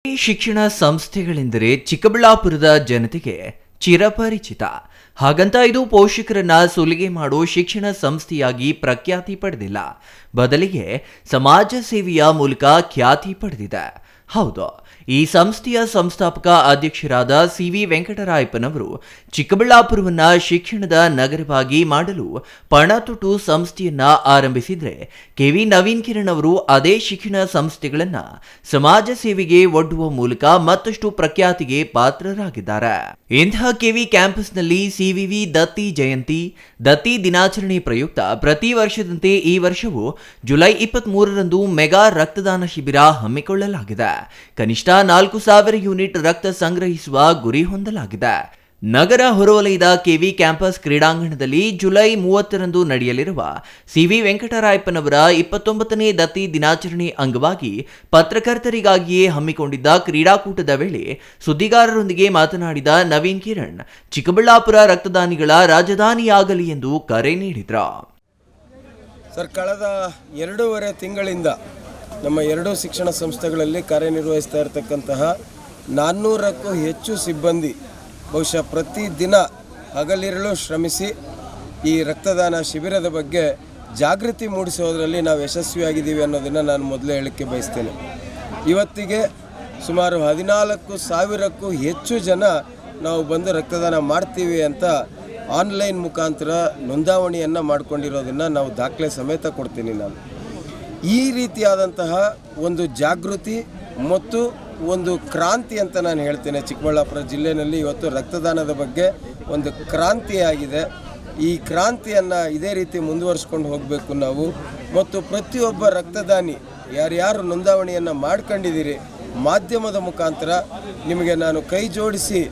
ಈ ಶಿಕ್ಷಣ ಸಂಸ್ಥೆಗಳೆಂದರೆ ಚಿಕ್ಕಬಳ್ಳಾಪುರದ ಜನತೆಗೆ ಚಿರಪರಿಚಿತ. ಹಾಗಂತ ಇದು ಪೋಷಕರನ್ನ ಸುಲಿಗೆ ಮಾಡೋ ಶಿಕ್ಷಣ ಸಂಸ್ಥೆಯಾಗಿ ಪ್ರಖ್ಯಾತಿ ಪಡೆದಿಲ್ಲ. ಬದಲಿಗೆ ಸಮಾಜ ಸೇವೆಯ ಮೂಲಕ ಖ್ಯಾತಿ ಪಡೆದಿದೆ. ಹೌದು, ಈ ಸಂಸ್ಥೆಯ ಸಂಸ್ಥಾಪಕ ಅಧ್ಯಕ್ಷರಾದ ಸಿ.ವಿ. ವೆಂಕಟರಾಯಪ್ಪನವರು ಚಿಕ್ಕಬಳ್ಳಾಪುರವನ್ನ ಶಿಕ್ಷಣದ ನಗರವಾಗಿ ಮಾಡಲು ಪಣತೊಟ್ಟು ಸಂಸ್ಥೆಯನ್ನ ಆರಂಭಿಸಿದ್ರೆ, ಕೆ.ವಿ. ನವೀನ್ ಕಿರಣ್ ಅವರು ಅದೇ ಶಿಕ್ಷಣ ಸಂಸ್ಥೆಗಳನ್ನ ಸಮಾಜ ಸೇವೆಗೆ ಒಡ್ಡುವ ಮೂಲಕ ಮತ್ತಷ್ಟು ಪ್ರಖ್ಯಾತಿಗೆ ಪಾತ್ರರಾಗಿದ್ದಾರೆ. ಇಂತಹ ಕೆ.ವಿ. ಕ್ಯಾಂಪಸ್ನಲ್ಲಿ ಸಿ.ವಿ.ವಿ. ದತ್ತಿ ಜಯಂತಿ, ದತ್ತಿ ದಿನಾಚರಣೆ ಪ್ರಯುಕ್ತ ಪ್ರತಿ ವರ್ಷದಂತೆ ಈ ವರ್ಷವೂ ಜುಲೈ 23ರಂದು ಮೆಗಾ ರಕ್ತದಾನ ಶಿಬಿರ ಹಮ್ಮಿಕೊಳ್ಳಲಾಗಿದೆ. ಕನಿಷ್ಠ 4,000 ಯೂನಿಟ್ ರಕ್ತ ಸಂಗ್ರಹಿಸುವ ಗುರಿ ಹೊಂದಲಾಗಿದೆ. ನಗರ ಹೊರವಲಯದ ಕೆವಿ ಕ್ಯಾಂಪಸ್ ಕ್ರೀಡಾಂಗಣದಲ್ಲಿ ಜುಲೈ 30ರಂದು ನಡೆಯಲಿರುವ ಸಿ.ವಿ. ವೆಂಕಟರಾಯಪ್ಪನವರ 29ನೇ ದತ್ತಿ ದಿನಾಚರಣೆ ಅಂಗವಾಗಿ ಪತ್ರಕರ್ತರಿಗಾಗಿಯೇ ಹಮ್ಮಿಕೊಂಡಿದ್ದ ಕ್ರೀಡಾಕೂಟದ ವೇಳೆ ಸುದ್ದಿಗಾರರೊಂದಿಗೆ ಮಾತನಾಡಿದ ನವೀನ್ ಕಿರಣ್, ಚಿಕ್ಕಬಳ್ಳಾಪುರ ರಕ್ತದಾನಿಗಳ ರಾಜಧಾನಿಯಾಗಲಿ ಎಂದು ಕರೆ ನೀಡಿದರು. ಸರ್, ಕಳೆದ 2.5 ತಿಂಗಳಿಂದ ನಮ್ಮ ಎರಡೂ ಶಿಕ್ಷಣ ಸಂಸ್ಥೆಗಳಲ್ಲಿ ಕಾರ್ಯನಿರ್ವಹಿಸ್ತಾ ಇರತಕ್ಕಂತಹ 400ಕ್ಕೂ ಹೆಚ್ಚು ಸಿಬ್ಬಂದಿ ಬಹುಶಃ ಪ್ರತಿದಿನ ಹಗಲಿರುಳು ಶ್ರಮಿಸಿ ಈ ರಕ್ತದಾನ ಶಿಬಿರದ ಬಗ್ಗೆ ಜಾಗೃತಿ ಮೂಡಿಸೋದರಲ್ಲಿ ನಾವು ಯಶಸ್ವಿಯಾಗಿದ್ದೀವಿ ಅನ್ನೋದನ್ನು ನಾನು ಮೊದಲೇ ಹೇಳಕ್ಕೆ ಬಯಸ್ತೇನೆ. ಇವತ್ತಿಗೆ ಸುಮಾರು 14,000ಕ್ಕೂ ಹೆಚ್ಚು ಜನ ನಾವು ಬಂದು ರಕ್ತದಾನ ಮಾಡ್ತೀವಿ ಅಂತ ಆನ್ಲೈನ್ ಮುಖಾಂತರ ನೋಂದಾವಣಿಯನ್ನು ಮಾಡಿಕೊಂಡಿರೋದನ್ನು ನಾವು ದಾಖಲೆ ಸಮೇತ ಕೊಡ್ತೀನಿ. ನಾನು ಈ ರೀತಿಯಾದಂತಹ ಒಂದು ಜಾಗೃತಿ ಮತ್ತು ಒಂದು ಕ್ರಾಂತಿ ಅಂತ ನಾನು ಹೇಳ್ತೇನೆ. ಚಿಕ್ಕಬಳ್ಳಾಪುರ ಜಿಲ್ಲೆಯಲ್ಲಿ ಇವತ್ತು ರಕ್ತದಾನದ ಬಗ್ಗೆ ಒಂದು ಕ್ರಾಂತಿಯಾಗಿದೆ. ಈ ಕ್ರಾಂತಿಯನ್ನು ಇದೇ ರೀತಿ ಮುಂದುವರಿಸ್ಕೊಂಡು ಹೋಗಬೇಕು ನಾವು. ಮತ್ತು ಪ್ರತಿಯೊಬ್ಬ ರಕ್ತದಾನಿ ಯಾರ್ಯಾರು ನೋಂದಾವಣಿಯನ್ನು ಮಾಡ್ಕೊಂಡಿದ್ದೀರಿ, ಮಾಧ್ಯಮದ ಮುಖಾಂತರ ನಿಮಗೆ ನಾನು ಕೈ ಜೋಡಿಸಿ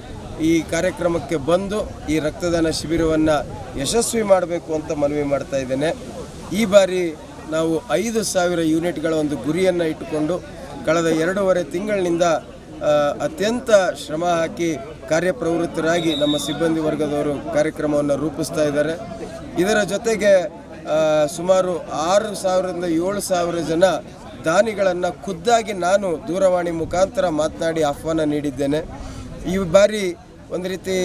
ಈ ಕಾರ್ಯಕ್ರಮಕ್ಕೆ ಬಂದು ಈ ರಕ್ತದಾನ ಶಿಬಿರವನ್ನು ಯಶಸ್ವಿ ಮಾಡಬೇಕು ಅಂತ ಮನವಿ ಮಾಡ್ತಾ ಇದ್ದೇನೆ. ಈ ಬಾರಿ ನಾವು 5,000 ಯೂನಿಟ್ಗಳ ಒಂದು ಗುರಿಯನ್ನು ಇಟ್ಟುಕೊಂಡು ಕಳೆದ 2.5 ತಿಂಗಳಿನಿಂದ ಅತ್ಯಂತ ಶ್ರಮ ಹಾಕಿ ಕಾರ್ಯಪ್ರವೃತ್ತರಾಗಿ ನಮ್ಮ ಸಿಬ್ಬಂದಿ ವರ್ಗದವರು ಕಾರ್ಯಕ್ರಮವನ್ನು ರೂಪಿಸ್ತಾ ಇದ್ದಾರೆ. ಇದರ ಜೊತೆಗೆ ಸುಮಾರು 6,000ರಿಂದ 7,000 ಜನ ದಾನಿಗಳನ್ನು ಖುದ್ದಾಗಿ ನಾನು ದೂರವಾಣಿ ಮುಖಾಂತರ ಮಾತನಾಡಿ ಆಹ್ವಾನ ನೀಡಿದ್ದೇನೆ. ಈ ಬಾರಿ ಒಂದು ರೀತಿ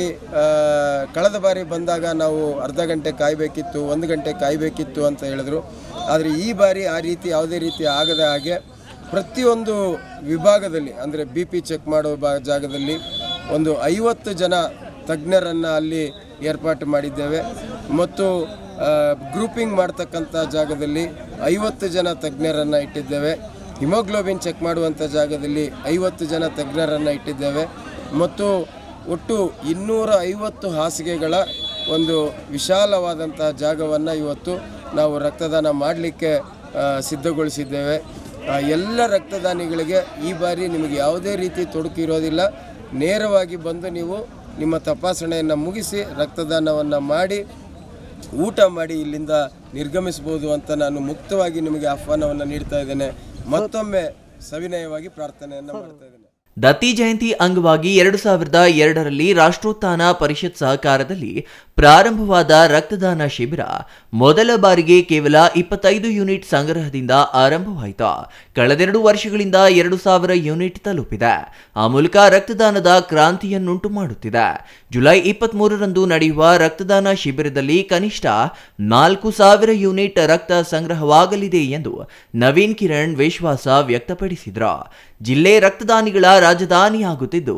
ಕಳೆದ ಬಾರಿ ಬಂದಾಗ ನಾವು ಅರ್ಧ ಗಂಟೆ ಕಾಯಬೇಕಿತ್ತು, 1 ಗಂಟೆ ಕಾಯಬೇಕಿತ್ತು ಅಂತ ಹೇಳಿದ್ರು. ಆದರೆ ಈ ಬಾರಿ ಆ ರೀತಿ ಯಾವುದೇ ರೀತಿ ಆಗದ ಹಾಗೆ ಪ್ರತಿಯೊಂದು ವಿಭಾಗದಲ್ಲಿ ಅಂದರೆ BP ಚೆಕ್ ಮಾಡೋ ಜಾಗದಲ್ಲಿ ಒಂದು 50 ಜನ ತಜ್ಞರನ್ನು ಅಲ್ಲಿ ಏರ್ಪಾಟು ಮಾಡಿದ್ದೇವೆ. ಮತ್ತು ಗ್ರೂಪಿಂಗ್ ಮಾಡ್ತಕ್ಕಂಥ ಜಾಗದಲ್ಲಿ 50 ಜನ ತಜ್ಞರನ್ನು ಇಟ್ಟಿದ್ದೇವೆ. ಹಿಮೋಗ್ಲೋಬಿನ್ ಚೆಕ್ ಮಾಡುವಂಥ ಜಾಗದಲ್ಲಿ 50 ಜನ ತಜ್ಞರನ್ನು ಇಟ್ಟಿದ್ದೇವೆ. ಮತ್ತು ಒಟ್ಟು 250 ಹಾಸಿಗೆಗಳ ಒಂದು ವಿಶಾಲವಾದಂತಹ ಜಾಗವನ್ನು ಇವತ್ತು ನಾವು ರಕ್ತದಾನ ಮಾಡಲಿಕ್ಕೆ ಸಿದ್ಧಗೊಳಿಸಿದ್ದೇವೆ. ಎಲ್ಲ ರಕ್ತದಾನಿಗಳಿಗೆ ಈ ಬಾರಿ ನಿಮಗೆ ಯಾವುದೇ ರೀತಿ ತೊಡಕು ಇರೋದಿಲ್ಲ. ನೇರವಾಗಿ ಬಂದು ನೀವು ನಿಮ್ಮ ತಪಾಸಣೆಯನ್ನು ಮುಗಿಸಿ ರಕ್ತದಾನವನ್ನು ಮಾಡಿ ಊಟ ಮಾಡಿ ಇಲ್ಲಿಂದ ನಿರ್ಗಮಿಸ್ಬೋದು ಅಂತ ನಾನು ಮುಕ್ತವಾಗಿ ನಿಮಗೆ ಆಹ್ವಾನವನ್ನು ನೀಡ್ತಾ ಇದ್ದೇನೆ. ಮತ್ತೊಮ್ಮೆ ಸವಿನಯವಾಗಿ ಪ್ರಾರ್ಥನೆಯನ್ನು ಮಾಡ್ತಾ ಇದ್ದೇನೆ. ದತ್ತಿ ಜಯಂತಿ ಅಂಗವಾಗಿ 2002ರಲ್ಲಿ ರಾಷ್ಟ್ರೋತ್ಥಾನ ಪರಿಷತ್ ಸಹಕಾರದಲ್ಲಿ ಪ್ರಾರಂಭವಾದ ರಕ್ತದಾನ ಶಿಬಿರ ಮೊದಲ ಬಾರಿಗೆ ಕೇವಲ 25 ಯೂನಿಟ್ ಸಂಗ್ರಹದಿಂದ ಆರಂಭವಾಯಿತು. ಕಳೆದ 2 ವರ್ಷಗಳಿಂದ 2,000 ಯೂನಿಟ್ ತಲುಪಿದೆ. ಆ ಮೂಲಕ ರಕ್ತದಾನದ ಕ್ರಾಂತಿಯನ್ನುಂಟು ಮಾಡುತ್ತಿದೆ. ಜುಲೈ 23ರಂದು ನಡೆಯುವ ರಕ್ತದಾನ ಶಿಬಿರದಲ್ಲಿ ಕನಿಷ್ಠ 4,000 ಯೂನಿಟ್ ರಕ್ತ ಸಂಗ್ರಹವಾಗಲಿದೆ ಎಂದು ನವೀನ್ ಕಿರಣ್ ವಿಶ್ವಾಸ ವ್ಯಕ್ತಪಡಿಸಿದರು. ಜಿಲ್ಲೆ ರಕ್ತದಾನಿಗಳ ರಾಜಧಾನಿಯಾಗುತ್ತಿದ್ದು,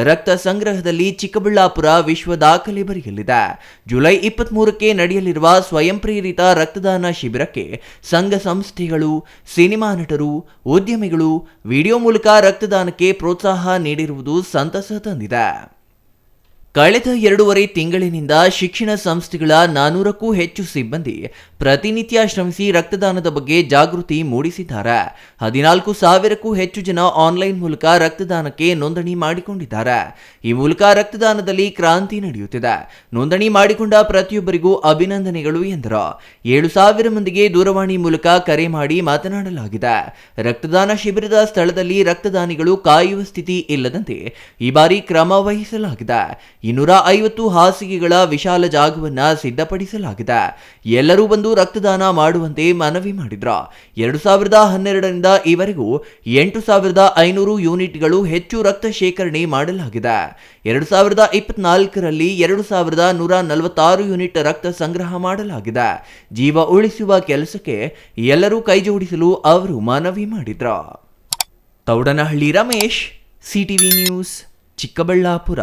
ರಕ್ತ ಸಂಗ್ರಹದಲ್ಲಿ ಚಿಕ್ಕಬಳ್ಳಾಪುರ ವಿಶ್ವ ದಾಖಲೆ ಬರೆಯಲಿದೆ. ಜುಲೈ 23ಕ್ಕೆ ನಡೆಯಲಿರುವ ಸ್ವಯಂ ಪ್ರೇರಿತ ರಕ್ತದಾನ ಶಿಬಿರಕ್ಕೆ ಸಂಘ ಸಂಸ್ಥೆಗಳು, ಸಿನಿಮಾ ನಟರು, ಉದ್ಯಮಿಗಳು ವಿಡಿಯೋ ಮೂಲಕ ರಕ್ತದಾನಕ್ಕೆ ಪ್ರೋತ್ಸಾಹ ನೀಡಿರುವುದು ಸಂತಸ ತಂದಿದೆ. ಕಳೆದ 2.5 ತಿಂಗಳಿನಿಂದ ಶಿಕ್ಷಣ ಸಂಸ್ಥೆಗಳ 400ಕ್ಕೂ ಹೆಚ್ಚು ಸಿಬ್ಬಂದಿ ಪ್ರತಿನಿತ್ಯ ಶ್ರಮಿಸಿ ರಕ್ತದಾನದ ಬಗ್ಗೆ ಜಾಗೃತಿ ಮೂಡಿಸಿದ್ದಾರೆ. 14,000ಕ್ಕೂ ಹೆಚ್ಚು ಜನ ಆನ್ಲೈನ್ ಮೂಲಕ ರಕ್ತದಾನಕ್ಕೆ ನೋಂದಣಿ ಮಾಡಿಕೊಂಡಿದ್ದಾರೆ. ಈ ಮೂಲಕ ರಕ್ತದಾನದಲ್ಲಿ ಕ್ರಾಂತಿ ನಡೆಯುತ್ತಿದೆ. ನೋಂದಣಿ ಮಾಡಿಕೊಂಡ ಪ್ರತಿಯೊಬ್ಬರಿಗೂ ಅಭಿನಂದನೆಗಳು ಎಂದರು. 7,000 ಮಂದಿಗೆ ದೂರವಾಣಿ ಮೂಲಕ ಕರೆ ಮಾಡಿ ಮಾತನಾಡಲಾಗಿದೆ. ರಕ್ತದಾನ ಶಿಬಿರದ ಸ್ಥಳದಲ್ಲಿ ರಕ್ತದಾನಿಗಳು ಕಾಯುವ ಸ್ಥಿತಿ ಇಲ್ಲದಂತೆ ಈ ಬಾರಿ ಕ್ರಮ ವಹಿಸಲಾಗಿದೆ. 250 ಹಾಸಿಗೆಗಳ ವಿಶಾಲ ಜಾಗವನ್ನ ಸಿದ್ಧಪಡಿಸಲಾಗಿದೆ. ಎಲ್ಲರೂ ಬಂದು ರಕ್ತದಾನ ಮಾಡುವಂತೆ ಮನವಿ ಮಾಡಿದ್ರು. 2012ರಿಂದ ಈವರೆಗೂ 8,500 ಯೂನಿಟ್ಗಳು ಹೆಚ್ಚು ರಕ್ತ ಶೇಖರಣೆ ಮಾಡಲಾಗಿದೆ. 2024ರಲ್ಲಿ 2,146 ಯೂನಿಟ್ ರಕ್ತ ಸಂಗ್ರಹ ಮಾಡಲಾಗಿದೆ. ಜೀವ ಉಳಿಸುವ ಕೆಲಸಕ್ಕೆ ಎಲ್ಲರೂ ಕೈಜೋಡಿಸಲು ಅವರು ಮನವಿ ಮಾಡಿದ್ರು. Thoudanahalli Ramesh, CTV news, Chikkaballapur.